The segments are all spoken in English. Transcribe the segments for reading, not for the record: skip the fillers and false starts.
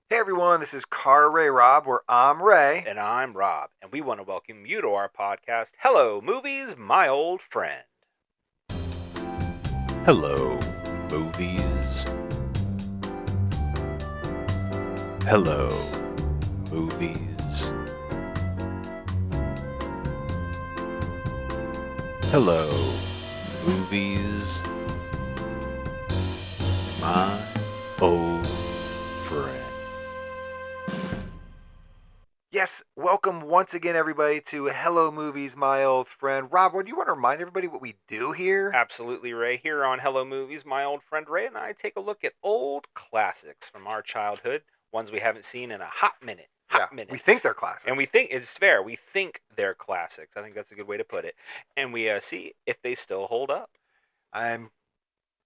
Hey everyone, this is Car Ray Rob, where I'm Ray. And I'm Rob, and we want to welcome you to our podcast, Hello Movies, My Old Friend. Hello, movies. Hello, movies. Hello, movies. My old friend. Yes, welcome once again, everybody, to Hello Movies, My Old Friend. Rob, do you want to remind everybody what we do here? Absolutely, Ray. Here on Hello Movies, my old friend Ray and I take a look at old classics from our childhood, ones we haven't seen in a hot minute. We think they're classics. And we think, it's fair, we think they're classics. I think that's a good way to put it. And we see if they still hold up. I'm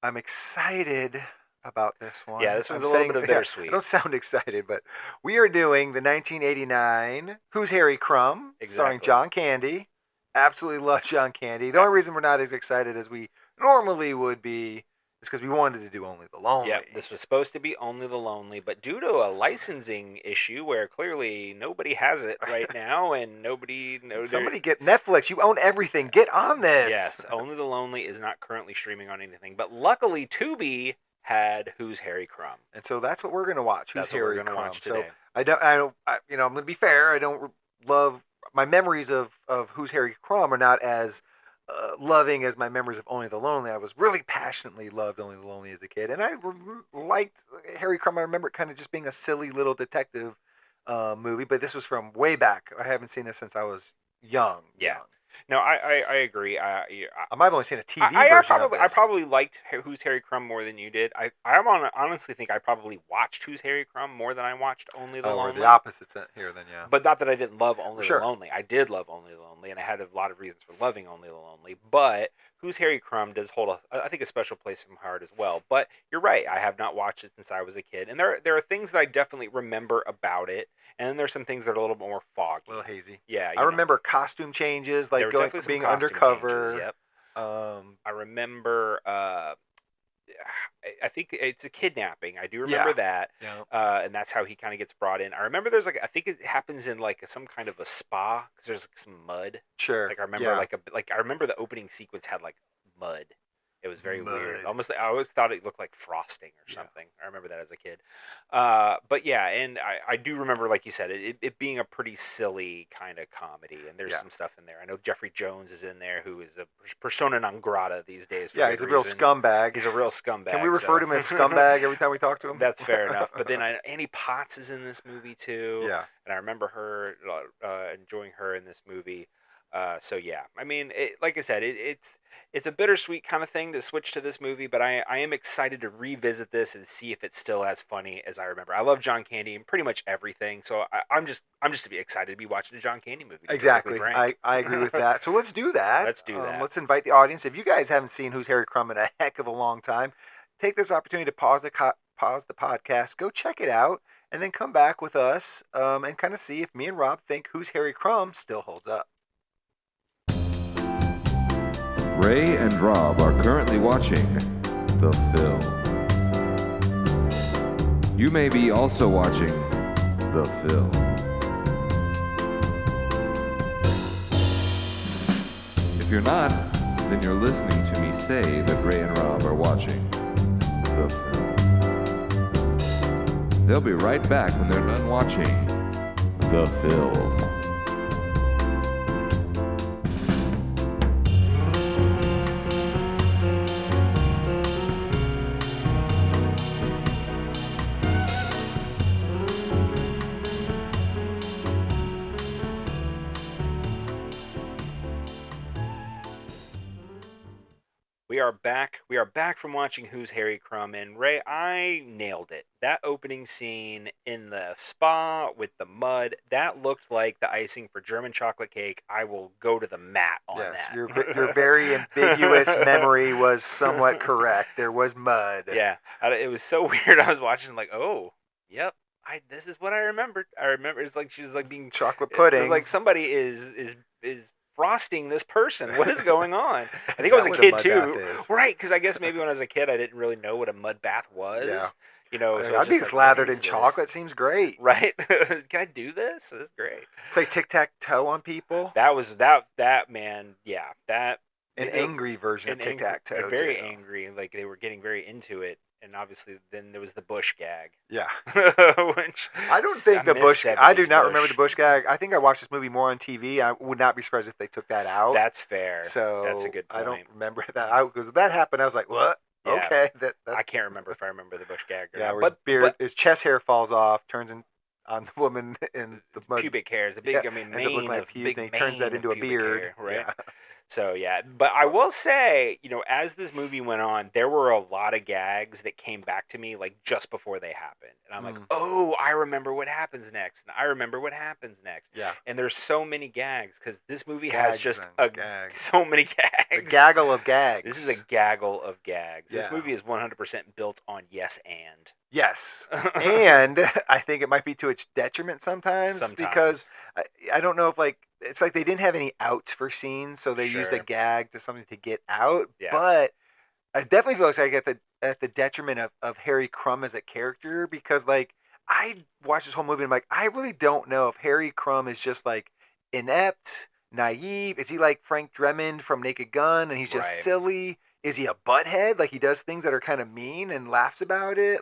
excited about this one. Yeah, this one's a little bit of bittersweet. I don't sound excited, but we are doing the 1989 Who's Harry Crumb, starring John Candy. Absolutely love John Candy. The only reason we're not as excited as we normally would be is because we wanted to do Only the Lonely. Yeah, this was supposed to be Only the Lonely, but due to a licensing issue where clearly nobody has it right now and nobody knows. Somebody get Netflix. You own everything. Get on this. Yes, Only the Lonely is not currently streaming on anything, but luckily Tubi had Who's Harry Crumb, and so that's what we're gonna watch. Who's Harry Crumb? Watch today. So I'm gonna be fair. I don't love my memories of Who's Harry Crumb are not as loving as my memories of Only the Lonely. I was really passionately loved Only the Lonely as a kid, and I liked Harry Crumb. I remember it kind of just being a silly little detective movie, but this was from way back. I haven't seen this since I was young. Yeah. No, I agree. I've only seen a TV version of this. I probably liked Who's Harry Crumb more than you did. I honestly think I probably watched Who's Harry Crumb more than I watched Only the Lonely. The opposites here then, yeah. But not that I didn't love Only the Lonely. I did love Only the Lonely, and I had a lot of reasons for loving Only the Lonely. But Who's Harry Crumb does hold I think a special place in my heart as well. But you're right. I have not watched it since I was a kid, and there are things that I definitely remember about it. And then there's some things that are a little bit more foggy. A little hazy. Yeah. I remember costume changes, like being undercover. Changes, yep. I remember, I think it's a kidnapping. I do remember that. Yeah. And that's how he kind of gets brought in. I remember there's I think it happens in some kind of a spa because there's some mud. Sure. I remember I remember the opening sequence had mud. It was very weird. Almost, I always thought it looked like frosting or something. I remember that as a kid. But yeah, and I do remember, like you said, it being a pretty silly kind of comedy, and there's some stuff in there. I know Jeffrey Jones is in there, who is a persona non grata these days. Yeah, he's a real scumbag. He's a real scumbag. Can we refer to him as scumbag every time we talk to him? That's fair enough. But then Annie Potts is in this movie too. Yeah. And I remember her enjoying her in this movie. So yeah, I mean, like I said, it's a bittersweet kind of thing to switch to this movie, but I am excited to revisit this and see if it's still as funny as I remember. I love John Candy in pretty much everything, so I'm just to be excited to be watching a John Candy movie. Exactly, I agree with that. So let's do that. Let's do that. Let's invite the audience. If you guys haven't seen Who's Harry Crumb in a heck of a long time, take this opportunity to pause the podcast, go check it out, and then come back with us and kind of see if me and Rob think Who's Harry Crumb still holds up. Ray and Rob are currently watching The Film. You may be also watching The Film. If you're not, then you're listening to me say that Ray and Rob are watching The Film. They'll be right back when they're done watching The Film. We are back from watching Who's Harry Crumb, and Ray, I nailed it. That opening scene in the spa with the mud, that looked like the icing for German chocolate cake. I will go to the mat on that. Your very ambiguous memory was somewhat correct. There was mud. Yeah, it was so weird. I was watching oh, yep. This is what I remembered. I remember it's like she was being chocolate pudding. It was like somebody is frosting this person. What is going on? I think I was a kid too. Right, because I guess maybe when I was a kid I didn't really know what a mud bath was. So I'd it's be just like, what slathered is in this? chocolate. Seems great. Right? Can I do this? This is great. Play tic-tac-toe on people. That was that man. Yeah, that An angry version of tic-tac-toe, very too. angry, and like they were getting very into it. And obviously, then there was the Bush gag. Yeah. Which I don't think the miss Bush... I do 70s not remember the Bush gag. I think I watched this movie more on TV. I would not be surprised if they took that out. That's fair. So That's a good point. I don't remember that. Because that happened, I was like, what? Yeah. Okay. I can't remember if I remember the Bush gag or yeah, not. But his chest hair falls off, turns on the woman in the mud. Pubic hairs, a big, ends up mane looking like of pubes, big and he turns that mane into a of pubic beard. hair, right? Yeah. So yeah, but I will say, as this movie went on, there were a lot of gags that came back to me like just before they happened, and I'm like, oh, I remember what happens next, and I remember what happens next. Yeah. And there's so many gags because this movie Gags has just gags. so many gags. A gaggle of gags. This is a gaggle of gags. Yeah. This movie is 100% built on yes and. Yes. And I think it might be to its detriment sometimes. Because I don't know if it's like they didn't have any outs for scenes, so they used a gag to something to get out. Yeah. But I definitely feel like at the detriment of Harry Crumb as a character, because I watched this whole movie and I'm like, I really don't know if Harry Crumb is just inept, naive. Is he like Frank Drebin from Naked Gun and he's just silly? Is he a butthead? Like he does things that are kind of mean and laughs about it?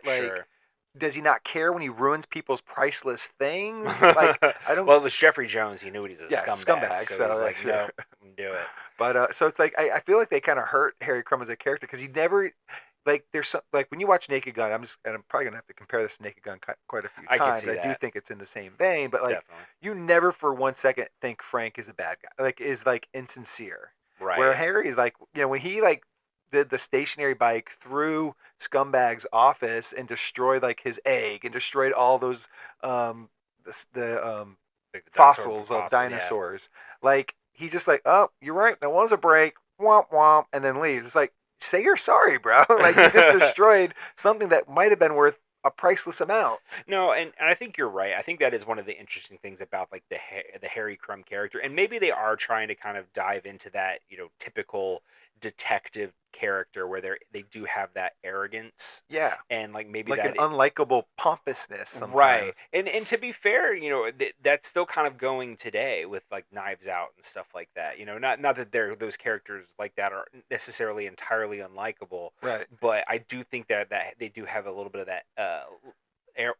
Does he not care when he ruins people's priceless things? I don't. Well, it was Jeffrey Jones. He knew he's a scumbag. So he's like, sure. no, do it. But so it's like I feel like they kind of hurt Harry Crumb as a character because he never there's some when you watch Naked Gun. I'm probably gonna have to compare this to Naked Gun quite a few times. I do think it's in the same vein, but Definitely. You never for 1 second think Frank is a bad guy. Is insincere. Right. Where Harry is when he did the stationary bike through Scumbag's office and destroyed his egg and destroyed all those the fossils of dinosaurs. Yeah. He's just oh, you're right, that was a break, womp womp, and then leaves. It's like, say you're sorry, bro. You just destroyed something that might have been worth a priceless amount. No, and I think you're right. I think that is one of the interesting things about the Harry Crumb character, and maybe they are trying to kind of dive into that typical detective character where they do have that arrogance. Yeah. And maybe an unlikable pompousness sometimes. Right. And to be fair, that's still kind of going today with Knives Out and stuff like that. Not that those characters like that are necessarily entirely unlikable. Right. But I do think that they do have a little bit of that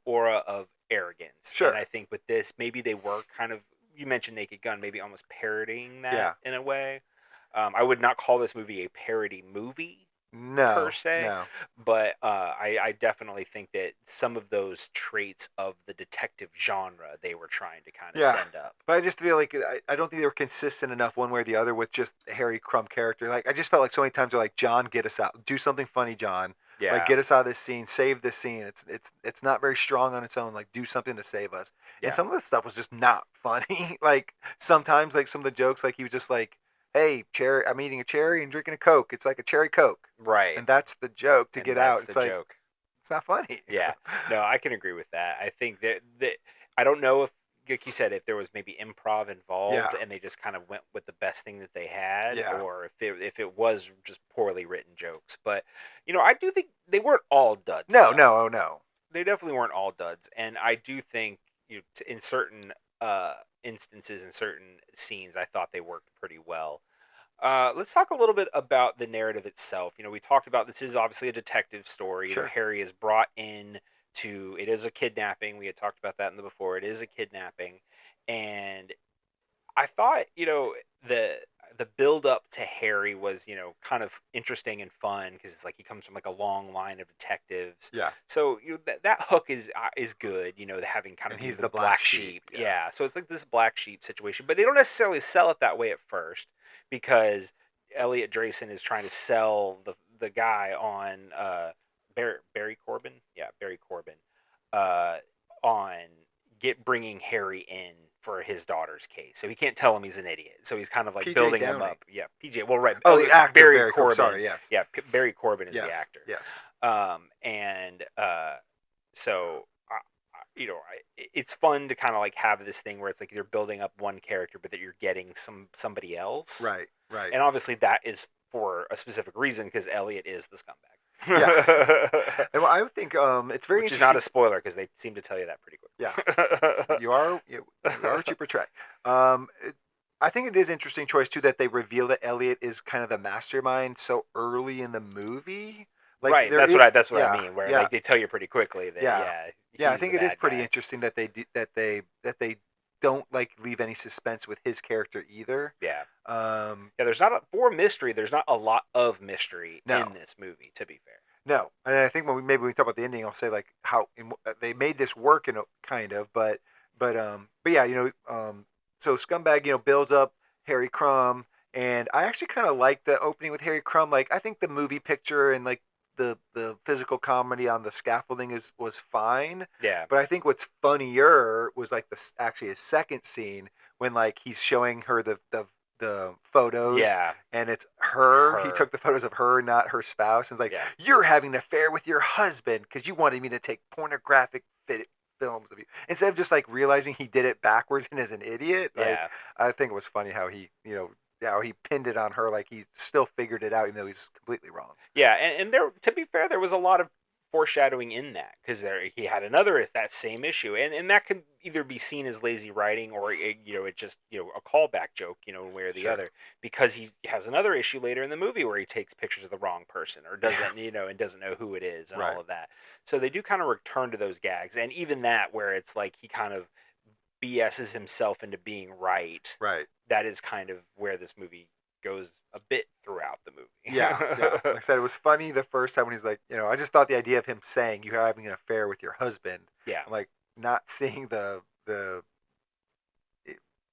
aura of arrogance. Sure. And I think with this, maybe they were kind of, you mentioned Naked Gun, maybe almost parodying that in a way. I would not call this movie a parody movie, per se, but I definitely think that some of those traits of the detective genre they were trying to kind of send up. But I just feel like I don't think they were consistent enough one way or the other with just the Harry Crumb character. I just felt like so many times they're like, John, get us out. Do something funny, John. Yeah. Get us out of this scene. Save this scene. It's not very strong on its own. Do something to save us. Yeah. And some of the stuff was just not funny. Sometimes some of the jokes, he was just hey, cherry, I'm eating a cherry and drinking a Coke. It's like a cherry Coke. Right. And that's the joke to get out. It's joke. It's not funny. Yeah. No, I can agree with that. I think that I don't know if, like you said, if there was maybe improv involved and they just kind of went with the best thing that they had, or if it was just poorly written jokes. But, I do think they weren't all duds. No. They definitely weren't all duds. And I do think in certain instances, in certain scenes, I thought they worked pretty well. Let's talk a little bit about the narrative itself. We talked about this is obviously a detective story. Sure. Harry is brought in it is a kidnapping. We had talked about that in the before. It is a kidnapping. And I thought, the build up to Harry was, kind of interesting and fun because it's he comes from a long line of detectives. Yeah. So that hook is good. Having kind of he's the black sheep. Yeah. So it's this black sheep situation, but they don't necessarily sell it that way at first because Elliot Drayson is trying to sell the guy on Barry Corbin. Yeah, Barry Corbin. On bringing Harry in for his daughter's case, so he can't tell him he's an idiot. So he's kind of building him up. Yeah, PJ. Well, right. Oh, the actor Barry Corbin. Sorry, yes. Yeah, Barry Corbin is the actor. Yes. So it's fun to kind of have this thing where it's you're building up one character, but that you're getting somebody else. Right. And obviously that is for a specific reason because Elliot is the scumbag. Yeah. And I think it's very Which is interesting. not a spoiler because they seem to tell you that pretty quick. Yeah, you are what you portray. I think it is interesting choice too that they reveal that Elliot is kind of the mastermind so early in the movie. Like Right. there is, That's what I yeah, mean. Where yeah, like they tell you pretty quickly that yeah, yeah. I he's the think it is bad pretty guy. interesting that they don't like leave any suspense with his character either. Yeah. Um, Yeah. There's not for mystery. There's not a lot of mystery no, in this movie. To be fair. no, and I think maybe when we talk about the ending, I'll say like how they made this work in a kind of, but yeah, so Scumbag, builds up Harry Crumb, and I actually kind of like the opening with Harry Crumb. Like I think the movie picture and like the physical comedy on the scaffolding was fine, Yeah. but I think what's funnier was like actually his second scene when like he's showing her the photos, Yeah. and it's her. He Her. took the photos of her, not her spouse, and it's like, Yeah. you're having an affair with your husband because you wanted me to take pornographic films of you, instead of just like realizing he did it backwards and is an idiot. Like, Yeah. I think it was funny how how he pinned it on her, like he still figured it out even though he's completely wrong. Yeah, and there, to be fair, there was a lot of foreshadowing in that because he had another that same issue, and that could either be seen as lazy writing or it just a callback joke, one way or the Sure. other, because he has another issue later in the movie where he takes pictures of the wrong person or doesn't and doesn't know who it is and Right. all of that. So they do kind of return to those gags, and even that where it's like he kind of BS's himself into being right. Right. That is kind of where this movie goes a bit throughout the movie. Yeah. Like I said, it was funny the first time when he's like, I just thought the idea of him saying you're having an affair with your husband. Yeah. I'm like not seeing the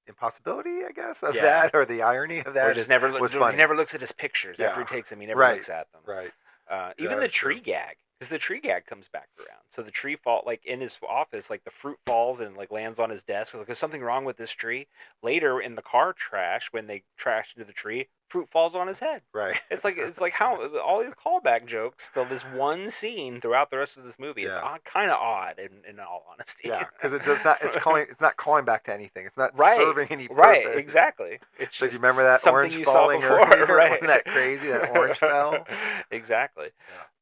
impossibility, I guess, of that, or the irony of that. Or just never was funny. He never looks at his pictures after he takes them. He never looks at them. Right. Even the tree gag, because the tree gag comes back around. So the tree fall like in his office, like the fruit falls and like lands on his desk. Like there's something wrong with this tree. Later in the car trash, when they trash into the tree, fruit falls on his head. Right. It's like how all these callback jokes to this one scene throughout the rest of this movie. Yeah. It's kind of odd, in all honesty. Yeah, because it does not. It's not calling back to anything. It's not serving any purpose. Right, exactly. It's so just do you remember that something orange you falling saw before, earlier? right? Wasn't that crazy? That orange fell. Exactly.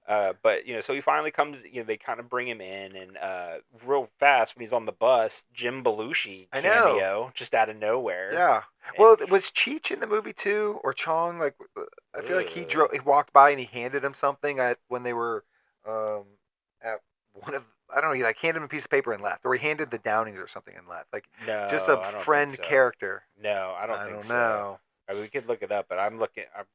Yeah. But so he finally comes. They kind of bring him in, and real fast when he's on the bus, Jim Belushi cameo just out of nowhere. Yeah. Well, was Cheech in the movie too, or Chong? Like, I feel like he walked by and he handed him something when they were at one of. I don't know. He like handed him a piece of paper and left, or he handed the Downings or something and left. Like, no, just a I don't friend think so. character. No, I don't think don't so. know. I mean, we could look it up, but I'm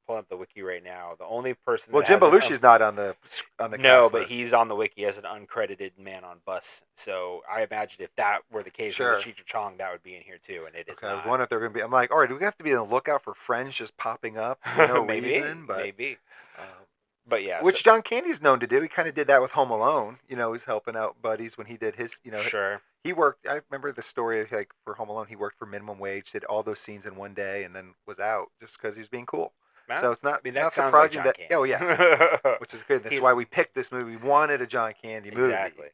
pulling up the wiki right now. The only person. Well, Jim Belushi's not on the no, cast but list. he's on the wiki as an uncredited man on bus. So I imagine if that were the case, with Cheech or Chong, that would be in here too, and it is. Okay, I was wondering if they're going to be. I'm like, all right, do we have to be on the lookout for friends just popping up for no reason? But maybe. But yeah, which John Candy's known to do. He kind of did that with Home Alone. He's helping out buddies when he did his. Sure. He worked. I remember the story of like for Home Alone. He worked for minimum wage, did all those scenes in one day, and then was out just because he was being cool. Well, so it's not not surprising like that. Oh yeah, which is good. That's why we picked this movie. We wanted a John Candy movie. Exactly.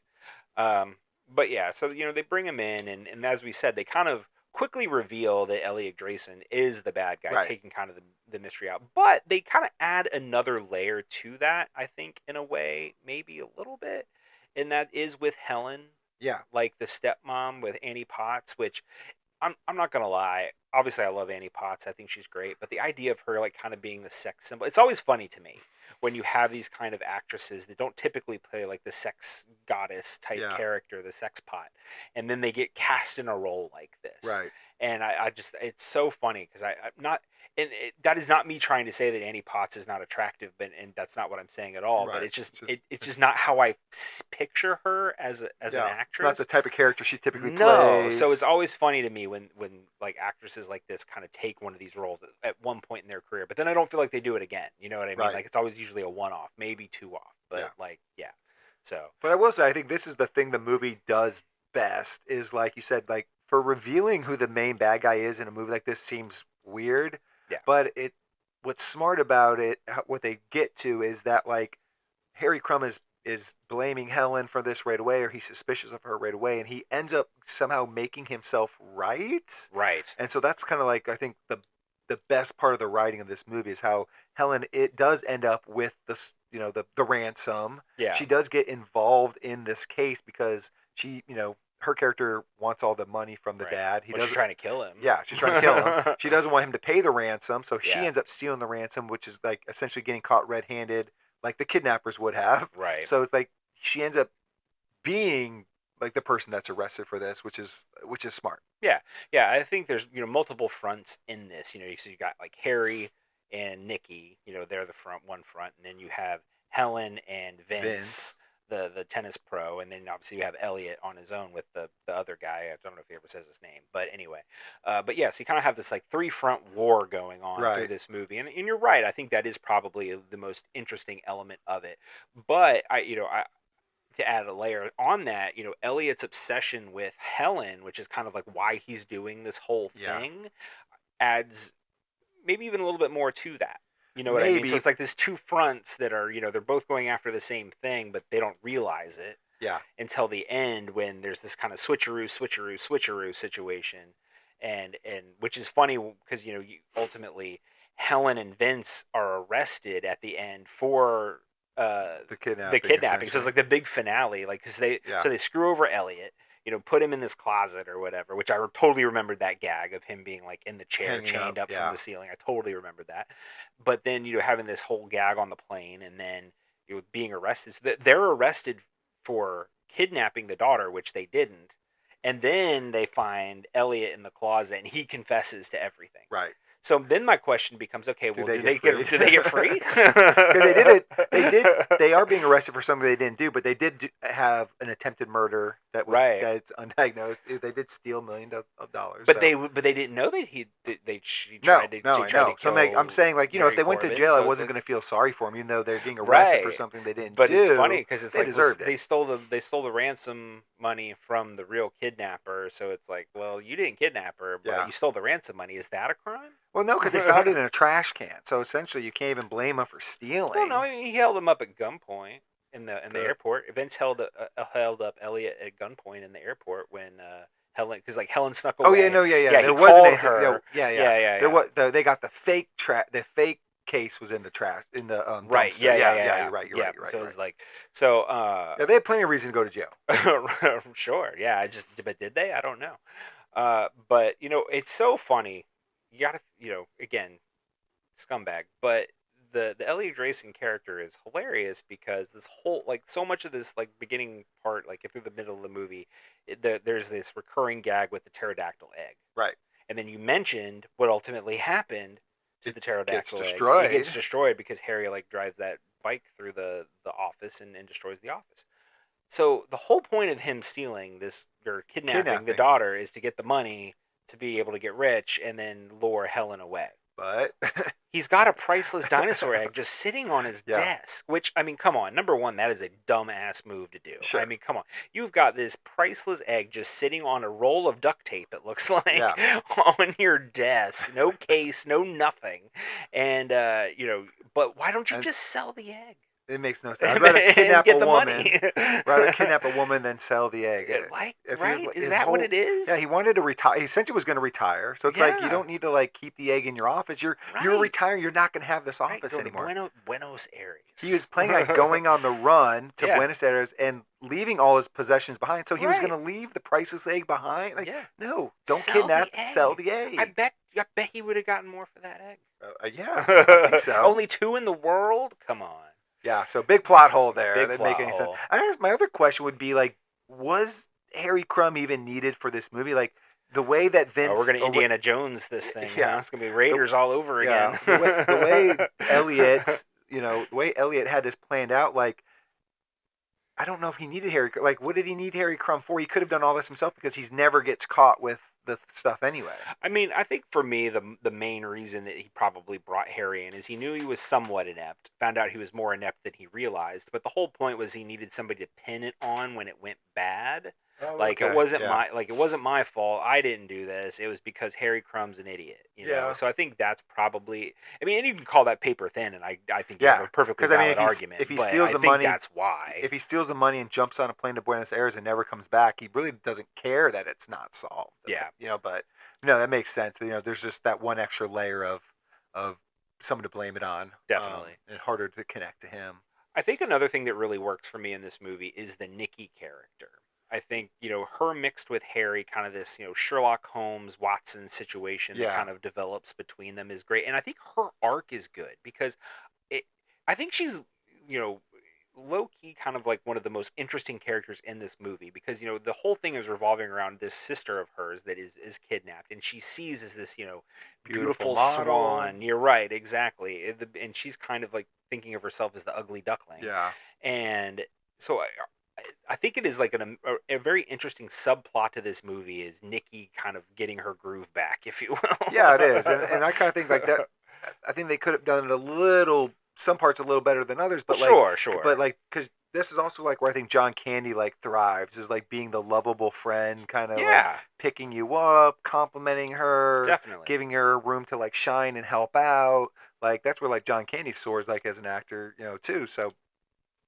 But yeah, so they bring him in, and as we said, they kind of quickly reveal that Elliot Grayson is the bad guy, taking kind of the mystery out. But they kind of add another layer to that, I think, in a way, maybe a little bit, and that is with Helen. Yeah. Like the stepmom with Annie Potts, which I'm not gonna lie. Obviously, I love Annie Potts. I think she's great. But the idea of her like kind of being the sex symbol, it's always funny to me when you have these kind of actresses that don't typically play like the sex goddess type character, the sex pot, and then they get cast in a role like this. Right. And I just, it's so funny because I'm not, and that is not me trying to say that Annie Potts is not attractive, and that's not what I'm saying at all. Right. But it's just not how I picture her as an actress. It's not the type of character she typically plays. No, so it's always funny to me when like actresses like this kind of take one of these roles at one point in their career, but then I don't feel like they do it again. You know what I mean? Right. Like it's always usually a one-off, maybe two off, but So. But I will say, I think this is the thing the movie does best is like you said, like for revealing who the main bad guy is in a movie like this seems weird. Yeah. But what's smart about it, what they get to is that like Harry Crumb is blaming Helen for this right away, or he's suspicious of her right away, and he ends up somehow making himself right. Right. And so that's kind of like I think the best part of the writing of this movie is how Helen it does end up with the the ransom. Yeah. She does get involved in this case because her character wants all the money from the dad. She's trying to kill him. Yeah, she's trying to kill him. She doesn't want him to pay the ransom, so she Yeah. ends up stealing the ransom, which is like essentially getting caught red-handed, like the kidnappers would have. Right. So it's like she ends up being like the person that's arrested for this, which is smart. Yeah. I think there's multiple fronts in this. So you got like Harry and Nikki. They're the one front, and then you have Helen and Vince. The tennis pro, and then obviously you have Elliot on his own with the other guy. I don't know if he ever says his name, but anyway. But yeah, so you kind of have this like 3-front war going on through this movie, and you're right. I think that is probably the most interesting element of it. But to add a layer on that, Elliot's obsession with Helen, which is kind of like why he's doing this whole thing, adds maybe even a little bit more to that. You know what I mean? So it's like there's 2 fronts that are, they're both going after the same thing, but they don't realize it. Yeah. Until the end, when there's this kind of switcheroo situation, and which is funny because ultimately Helen and Vince are arrested at the end for the kidnapping. So it's like the big finale, like because they screw over Elliot. Put him in this closet or whatever, which I totally remembered that gag of him being like in the chair, chained up from the ceiling. I totally remembered that. But then, having this whole gag on the plane, and then being arrested. So they're arrested for kidnapping the daughter, which they didn't. And then they find Elliot in the closet, and he confesses to everything. Right. So then my question becomes, okay, well, do they get free? Because they are being arrested for something they didn't do, but they did have an attempted murder that's undiagnosed. They did steal millions of dollars. But they didn't know that she tried to kill. So I'm saying, like, if they went to jail, I wasn't going to feel sorry for them, even though they're getting arrested for something they didn't do. But it's funny because it's they deserved it. They stole the ransom money from the real kidnapper. So it's like, well, you didn't kidnap her, but you stole the ransom money. Is that a crime? Well, no, because they found it in a trash can. So essentially, you can't even blame him for stealing. Well, no, he held him up at gunpoint in the airport. Vince held up Elliot at gunpoint in the airport when Helen, because like Helen snuck away. Oh yeah, no, yeah. There wasn't anything. Her. Yeah. There was they got the fake case was in the trash in the right. Dumpster. Yeah. You're right. So right. it's like they had plenty of reason to go to jail. Sure. Yeah. But did they? I don't know. But it's so funny. You gotta, again, scumbag. But the Elliot Drayson character is hilarious because this whole, like, so much of this, like, beginning part, like, through the middle of the movie, there's this recurring gag with the pterodactyl egg. Right. And then you mentioned what ultimately happened to the pterodactyl egg. Destroyed. It gets destroyed because Harry, like, drives that bike through the office and destroys the office. So the whole point of him stealing this, or kidnapping the daughter, is to get the money to be able to get rich and then lure Helen away. But he's got a priceless dinosaur egg just sitting on his desk, which, I mean, come on. Number one, that is a dumbass move to do. Sure. I mean, come on. You've got this priceless egg just sitting on a roll of duct tape, it looks like, on your desk. No case, no nothing. And, but why don't you just sell the egg? It makes no sense. I'd rather kidnap a woman. Rather kidnap a woman than sell the egg. Is that what it is? Yeah, he wanted to retire. He essentially was going to retire. So it's like you don't need to like keep the egg in your office. You're retiring. You're not going to have this office anymore. Buenos Aires. He was planning on going on the run to Buenos Aires and leaving all his possessions behind. So he was going to leave the priceless egg behind. Like, no, don't kidnap. Sell the egg. I bet he would have gotten more for that egg. I think so. Only 2 in the world. Come on. Yeah, so big plot hole there. That didn't make any hole. sense. I guess my other question would be, like, was Harry Crumb even needed for this movie? Like, the way that Vince... we're going to Indiana Jones this thing. Yeah. It's going to be Raiders all over again. The way Elliot, the way Elliot had this planned out, like, I don't know if he needed Harry... Like, what did he need Harry Crumb for? He could have done all this himself because he never gets caught with the stuff anyway. I mean, I think for me, the main reason that he probably brought Harry in is he knew he was somewhat inept, found out he was more inept than he realized, but the whole point was he needed somebody to pin it on when it went bad. It wasn't my fault. I didn't do this. It was because Harry Crumb's an idiot. You know? So I think that's probably. I mean, and you can call that paper thin, and I think you have a perfectly valid argument. If he steals the money, that's why. If he steals the money and jumps on a plane to Buenos Aires and never comes back, he really doesn't care that it's not solved. Yeah. But that makes sense. There's just that one extra layer of someone to blame it on. Definitely. And harder to connect to him. I think another thing that really works for me in this movie is the Nikki character. I think, her mixed with Harry, kind of this, Sherlock Holmes, Watson situation that Yeah. kind of develops between them is great. And I think her arc is good because it, I think she's, you know, low key kind of like one of the most interesting characters in this movie because, the whole thing is revolving around this sister of hers that is kidnapped and she sees as this, Beautiful beautiful model. swan. You're right, exactly. And she's kind of like thinking of herself as the ugly duckling. Yeah. And so I think it is like a very interesting subplot to this movie is Nikki kind of getting her groove back, if you will. Yeah, it is. And I kind of think like that. I think they could have done it some parts a little better than others, but sure. But like, because this is also like where I think John Candy like thrives is like being the lovable friend, kind of like picking you up, complimenting her, Definitely giving her room to like shine and help out. Like that's where like John Candy soars like as an actor, too. So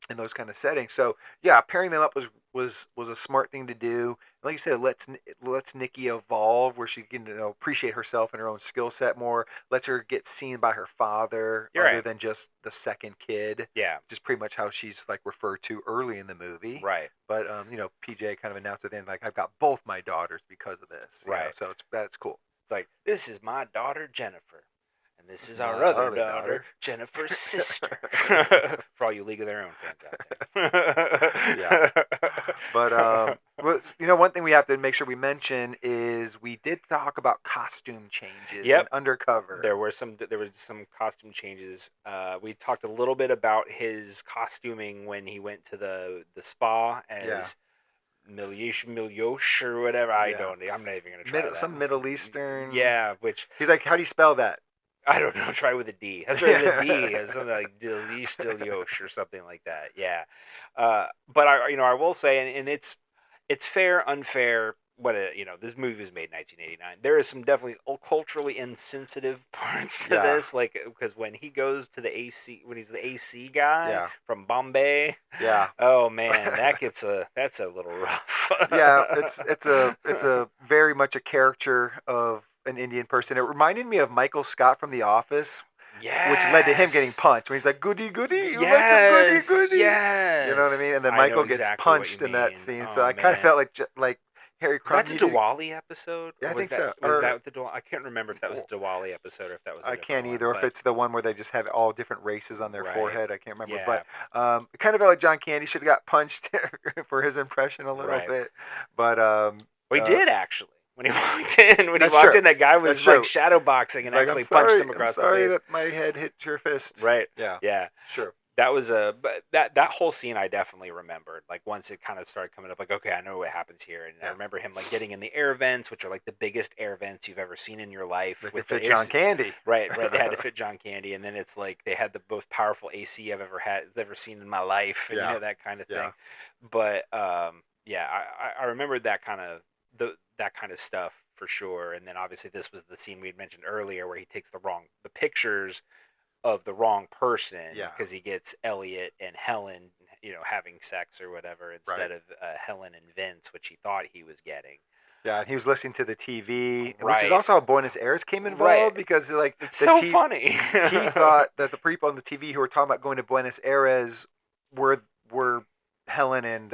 in those kind of settings. So yeah, pairing them up was a smart thing to do. Like you said, it lets Nikki evolve where she can appreciate herself and her own skill set more. Lets her get seen by her father other than just the second kid. Yeah, which is pretty much how she's like referred to early in the movie. Right. But PJ kind of announced at the end like I've got both my daughters because of this. Right. So that's cool. It's like this is my daughter Jennifer. And this is our other daughter, Jennifer's sister. For all you League of Their Own fans out there. Yeah. But one thing we have to make sure we mention is we did talk about costume changes and Undercover. There were some costume changes. We talked a little bit about his costuming when he went to the spa as Miliosh or whatever. I'm not even gonna try that. Some Middle Eastern. Yeah, which he's like, how do you spell that? I don't know. Try with a D. That's right, with a D. It's something like Deliosh or something like that. Yeah. But I will say, and it's fair, unfair. This movie was made in 1989. There is some definitely culturally insensitive parts to this, like because when he goes to the AC, when he's the AC guy from Bombay. Yeah. Oh man, that's a little rough. Yeah, it's a very much a caricature of an Indian person. It reminded me of Michael Scott from The Office, which led to him getting punched when he's like, "Goody, goody, you like some goody, goody." Yes. You know what I mean? And then Michael gets punched in that scene. So I kind of felt like Harry Crumb. Was that the Diwali episode? Yeah, I think so. Was that the Diwali? I can't remember if that was the Diwali episode or if that was. I can't either. If it's the one where they just have all different races on their forehead, I can't remember. Yeah. But it kind of felt like John Candy should have got punched for his impression a little bit. But he did actually. When he walked in, that guy was like shadow boxing and actually punched him across the face. Sorry that my head hit your fist. Right. Yeah. Yeah. Sure. That was that whole scene I definitely remembered. Like once it kind of started coming up, like okay, I know what happens here, and I remember him like getting in the air vents, which are like the biggest air vents you've ever seen in your life. They fit John Candy. Right. They had to fit John Candy, and then it's like they had the most powerful AC I've ever seen in my life, and that kind of thing. Yeah. But I remembered that kind of stuff for sure. And then obviously this was the scene we had mentioned earlier where he takes the pictures of the wrong person because he gets Elliot and Helen, having sex or whatever instead of Helen and Vince, which he thought he was getting. Yeah, and he was listening to the TV, which is also how Buenos Aires came involved because it's so funny. He thought that the people on the TV who were talking about going to Buenos Aires were Helen and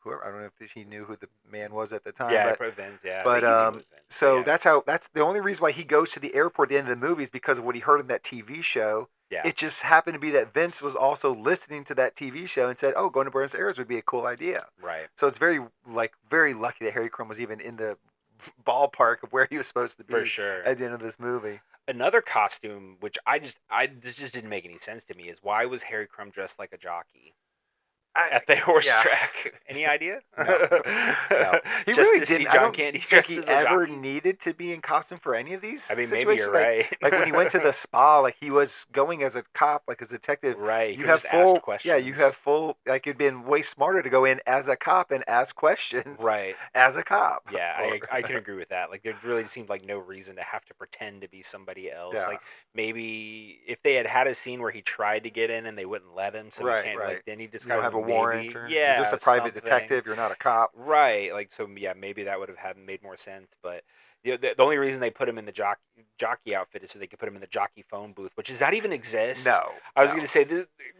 whoever. I don't know if he knew who the man was at the time. Yeah, but Vince. Yeah, but so that's the only reason why he goes to the airport at the end of the movie is because of what he heard in that TV show. Yeah. It just happened to be that Vince was also listening to that TV show and said, "Oh, going to Buenos Aires would be a cool idea." Right. So it's very lucky that Harry Crumb was even in the ballpark of where he was supposed to be for sure at the end of this movie. Another costume, which this just didn't make any sense to me, is why was Harry Crumb dressed like a jockey at the horse track? Any idea? No. He just really to didn't. See I John don't Candy think he as a ever jockey? needed to be in costume for any of these. I mean, situations. maybe you're right. Like when he went to the spa, like he was going as a cop, like as a detective. Right. You have full questions. Yeah, you have full. Like it'd been way smarter to go in as a cop and ask questions. Right. As a cop. Yeah, I can agree with that. Like there really seemed like no reason to have to pretend to be somebody else. Yeah. Like maybe if they had a scene where he tried to get in and they wouldn't let him, so he can't. Like then he just have a warrant, maybe, or you're just yeah, a private something. detective. You're not a cop. Right, like, so, yeah, maybe that would have made more sense, but the only reason they put him in the jockey outfit is so they could put him in the jockey phone booth, which does that even exist? No, I was no. gonna say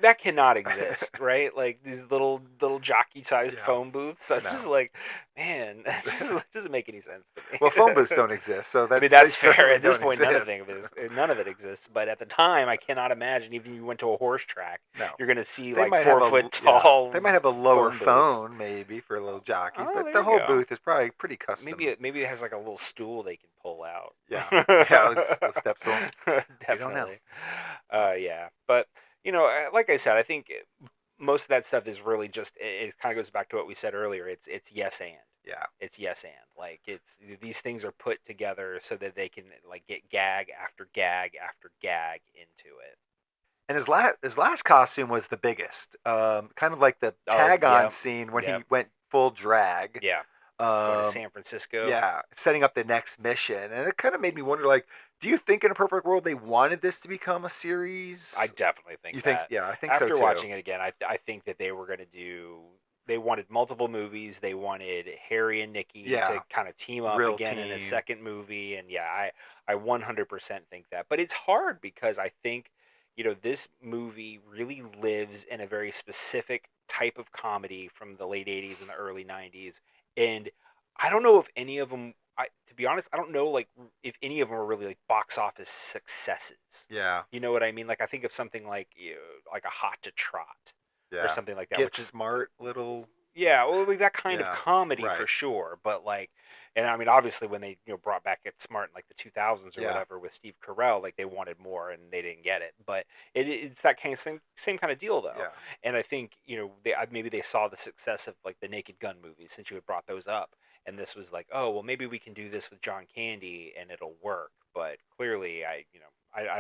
that cannot exist, right? Like these little jockey-sized Yeah. phone booths. I'm No. just like, man, that just doesn't make any sense to me. Well, phone booths don't exist, so I mean, they that's fair. certainly At this don't point, exist. none of it exists. But at the time, I cannot imagine. Even if you went to a horse track, No. you're gonna see They like might have 4 foot yeah, tall they might have a lower phone booths. phone maybe for little jockeys, Oh, but there the you whole go. booth is probably pretty custom. Maybe it has like a little stool they can pull out. Yeah, yeah, it's the step stool. Definitely. You don't know. Yeah, but like I said, I think most of that stuff is really just it kind of goes back to what we said earlier. It's yes and. Yeah, It's yes and. Like it's these things are put together so that they can like get gag after gag after gag into it. and his last costume was the biggest, kind of like the Oh, tag on yeah, scene when yeah, he went full drag. yeah. Going to Um, San Francisco. yeah, setting up the next mission, and it kind of made me wonder, like, do you think in a perfect world they wanted this to become a series? I definitely think You think? that. Yeah, I think so After too. watching it again, I think that they were going to do. They wanted multiple movies. They wanted Harry and Nikki Yeah, to kind of team up real again in a team. second movie, and yeah, I 100% think that. But it's hard because I think this movie really lives in a very specific type of comedy from the late '80s and the early '90s, and I don't know if any of them. To be honest, I don't know like if any of them are really like box office successes. Yeah, You know what I mean? Like I think of something like like a Hot to Trot or yeah. something like that, Get which is smart, little. yeah, well, like that kind of Yeah, comedy for right. sure. But like, and I mean, obviously when they brought back Get Smart in like the 2000s or Yeah, whatever with Steve Carell, like they wanted more and they didn't get it. But it's that kind of same kind of deal though. yeah. And I think maybe they saw the success of like the Naked Gun movies since you had brought those up, and this was like, oh well, maybe we can do this with John Candy and it'll work. But clearly, I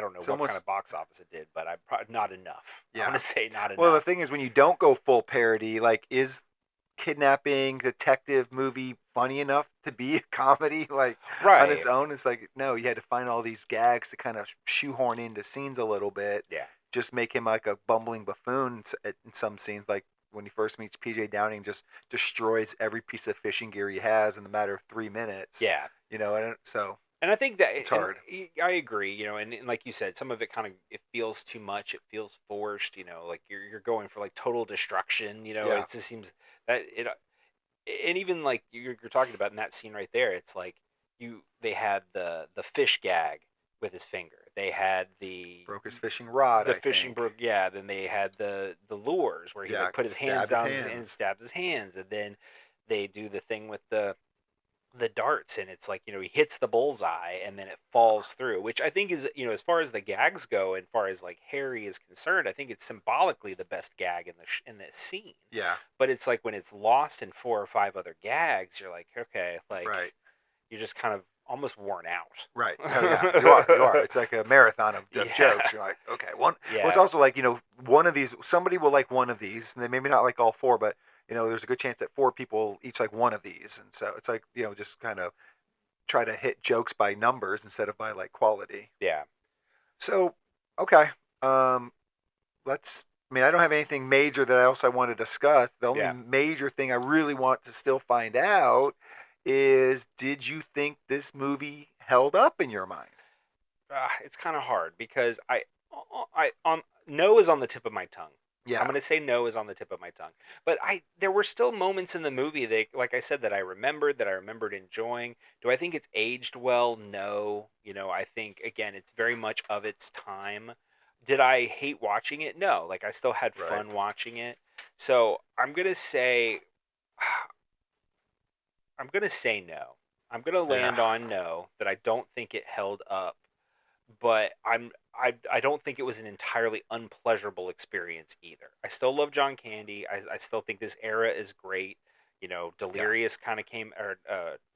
don't know It's what kind almost of box office it did, but not enough. I'm yeah. gonna say not Well, the enough. thing is, when you don't go full parody, like, is kidnapping detective movie funny enough to be a comedy, like, on its Right. own? It's like, no, you had to find all these gags to kind of shoehorn into scenes a little bit, Yeah. just make him like a bumbling buffoon in some scenes, like when he first meets PJ Downing, just destroys every piece of fishing gear he has in the matter of 3 minutes. Yeah. And so And I think that it's hard. I agree, and like you said, some of it kind of it feels too much. It feels forced, like you're going for like total destruction. Yeah, It just seems that and even like you're talking about in that scene right there, it's like they had the fish gag with his finger. They had broke his fishing rod, the I fishing think. brook, yeah. Then they had the lures where he Yeah, like put his hands stabbed his down and hands. stabs his hands, and then they do the thing with the darts, and it's like he hits the bullseye and then it falls through, which I think is as far as the gags go and far as like Harry is concerned, I think it's symbolically the best gag in this scene. Yeah, But it's like when it's lost in 4 or 5 other gags, you're like, okay, like right. you're just kind of almost worn out. Right. Oh yeah, you are. You are. It's like a marathon of Yeah. jokes. You're like, okay, one. Well, it's Yeah. also like, one of these. Somebody will like one of these, and they maybe not like all four, but there's a good chance that four people each like one of these, and so it's like just kind of try to hit jokes by numbers instead of by like quality. Yeah. So, okay, um, let's. I mean, I don't have anything major that else I want to discuss. The only Yeah. major thing I really want to still find out is, did you think this movie held up in your mind? It's kind of hard because no is on the tip of my tongue. Yeah. I'm gonna say no is on the tip of my tongue. But there were still moments in the movie that, like I said, that I remembered enjoying. Do I think it's aged well? No. I think again it's very much of its time. Did I hate watching it? No. Like I still had Right. fun watching it. So I'm gonna say no. I'm gonna land on no, that I don't think it held up, but I don't think it was an entirely unpleasurable experience either. I still love John Candy. I still think this era is great. Delirious kind of came, or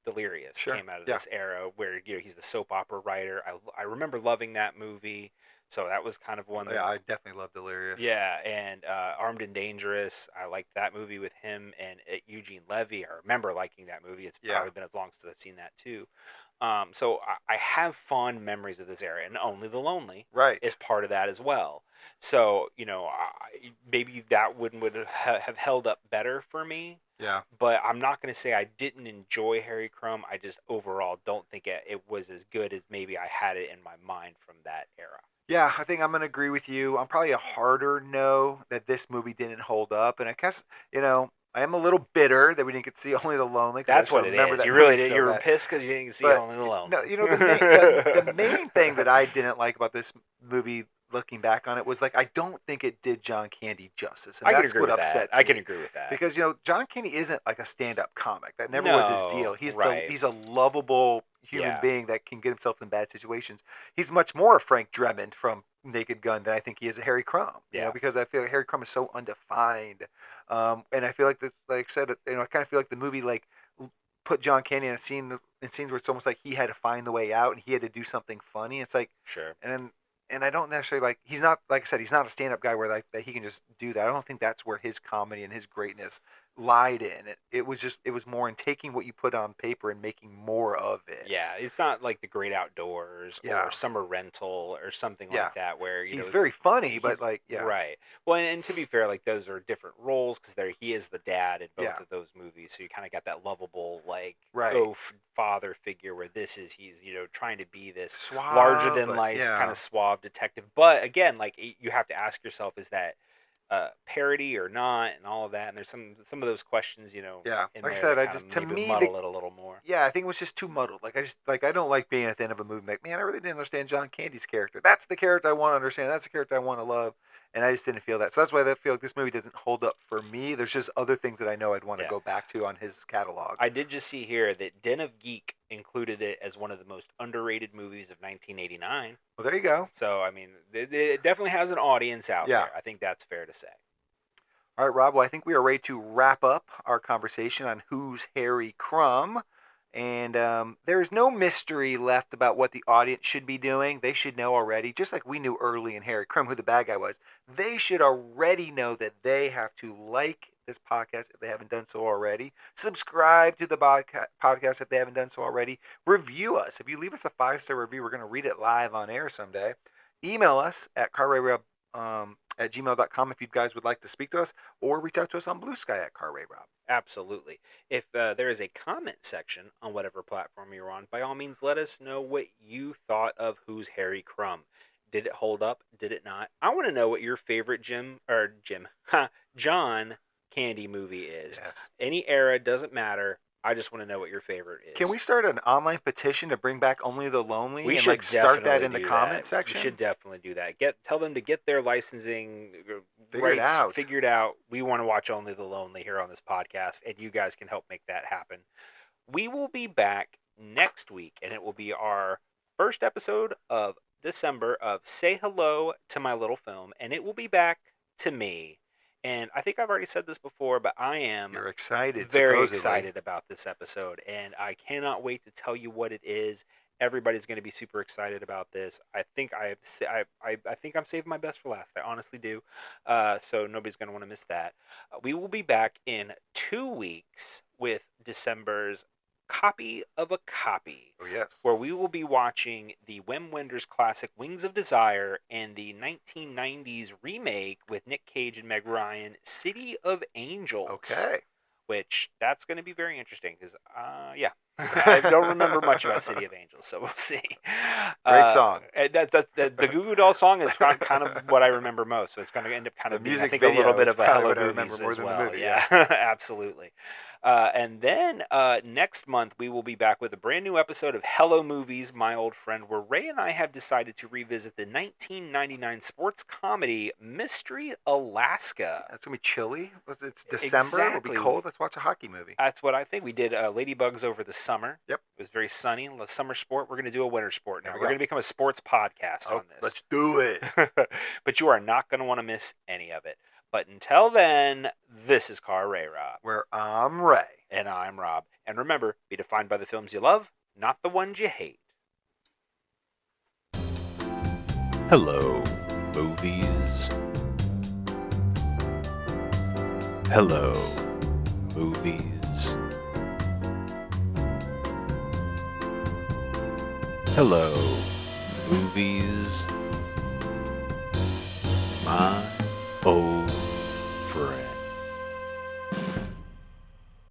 Delirious Sure. came out of Yeah. this era where he's the soap opera writer. I remember loving that movie. So that was kind of one that... Yeah, I definitely love Delirious. Yeah, and Armed and Dangerous, I liked that movie with him and Eugene Levy. I remember liking that movie. It's probably been as long since I've seen that too. So I have fond memories of this era, and Only the Lonely is part of that as well. So, maybe that would have held up better for me. Yeah. But I'm not going to say I didn't enjoy Harry Crumb. I just overall don't think it was as good as maybe I had it in my mind from that era. Yeah, I think I'm going to agree with you. I'm probably a harder no that this movie didn't hold up. And I guess, I am a little bitter that we didn't get to see Only the Lonely. That's what it is. You really did. You were pissed because you didn't see Only the Lonely. No, the main thing that I didn't like about this movie, looking back on it, was like I don't think it did John Candy justice, and that's what upsets me. I can agree with that because John Candy isn't like a stand-up comic. That never was his deal. He's a lovable human being that can get himself in bad situations. He's much more a Frank Drebin from Naked Gun than I think he is a Harry Crumb. Because I feel like Harry Crumb is so undefined, and I feel like this, like I said, I kind of feel like the movie put John Candy in scenes where it's almost like he had to find the way out and he had to do something funny. It's like and I don't necessarily he's not, like I said, he's not a stand-up guy where that he can just do that. I don't think that's where his comedy and his greatness lied in. It was more in taking what you put on paper and making more of it. Yeah, it's not like The Great Outdoors or Summer Rental or something like that where he's very funny, but right. Well, and to be fair, those are different roles because he is the dad in both of those movies, so you kind of got that lovable father figure where he's trying to be this suave, larger than life kind of suave detective. But again, you have to ask yourself, is that parody or not, and all of that, and there's some of those questions, in like there I said, to me muddle it a little more. Yeah, I think it was just too muddled. I don't like being at the end of a movie like, man, I really didn't understand John Candy's character. That's the character I want to understand. That's the character I want to love, and I just didn't feel that. So that's why I feel like this movie doesn't hold up for me. There's just other things that I know I'd want to go back to on his catalog. I did just see here that Den of Geek included it as one of the most underrated movies of 1989. Well, there you go. So, I mean, it definitely has an audience out there. I think that's fair to say. All right, Rob. Well, I think we are ready to wrap up our conversation on Who's Harry Crumb. And there is no mystery left about what the audience should be doing. They should know already, just like we knew early in Harry Crumb who the bad guy was. They should already know that they have to like this podcast if they haven't done so already. Subscribe to the podcast if they haven't done so already. Review us. If you leave us a 5-star review, we're going to read it live on air someday. Email us at carrayrob@gmail.com if you guys would like to speak to us, or reach out to us on Blue Sky at carrayrob. Absolutely. If there is a comment section on whatever platform you're on, by all means, let us know what you thought of Who's Harry Crumb. Did it hold up? Did it not? I want to know what your favorite John Candy movie is. Yes. Any era, doesn't matter. I just want to know what your favorite is. Can we start an online petition to bring back Only the Lonely? We should start that in the comment section. We should definitely do that. Tell them to get their licensing figured out. We want to watch Only the Lonely here on this podcast, and you guys can help make that happen. We will be back next week, and it will be our first episode of December of Say Hello to My Little Film, and it will be back to me. And I think I've already said this before, but I am You're excited, very excited about this episode, and I cannot wait to tell you what it is. Everybody's going to be super excited about this. I think I think I'm saving my best for last. I honestly do. So nobody's going to want to miss that. We will be back in 2 weeks with December's Copy of a Copy. Oh, yes. Where we will be watching the Wim Wenders classic Wings of Desire and the 1990s remake with Nick Cage and Meg Ryan, City of Angels. Okay. Which, that's going to be very interesting because, I don't remember much about City of Angels, so we'll see. Great song. The Goo Goo Doll song is kind of what I remember most, so it's going to end up kind of being, I think, a little bit of a Hello Movies as well. Movie, yeah, absolutely. And then next month, we will be back with a brand new episode of Hello Movies, My Old Friend, where Ray and I have decided to revisit the 1999 sports comedy Mystery Alaska. That's going to be chilly. It's December. It'll be cold. Let's watch a hockey movie. That's what I think. We did Ladybugs over the summer. Yep. It was very sunny. A summer sport. We're going to do a winter sport now. We're going to become a sports podcast on this. Let's do it. But you are not going to want to miss any of it. But until then, this is Car Ray Rob. Where I'm Ray. And I'm Rob. And remember, be defined by the films you love, not the ones you hate. Hello, movies. Hello, movies. Hello, movies. My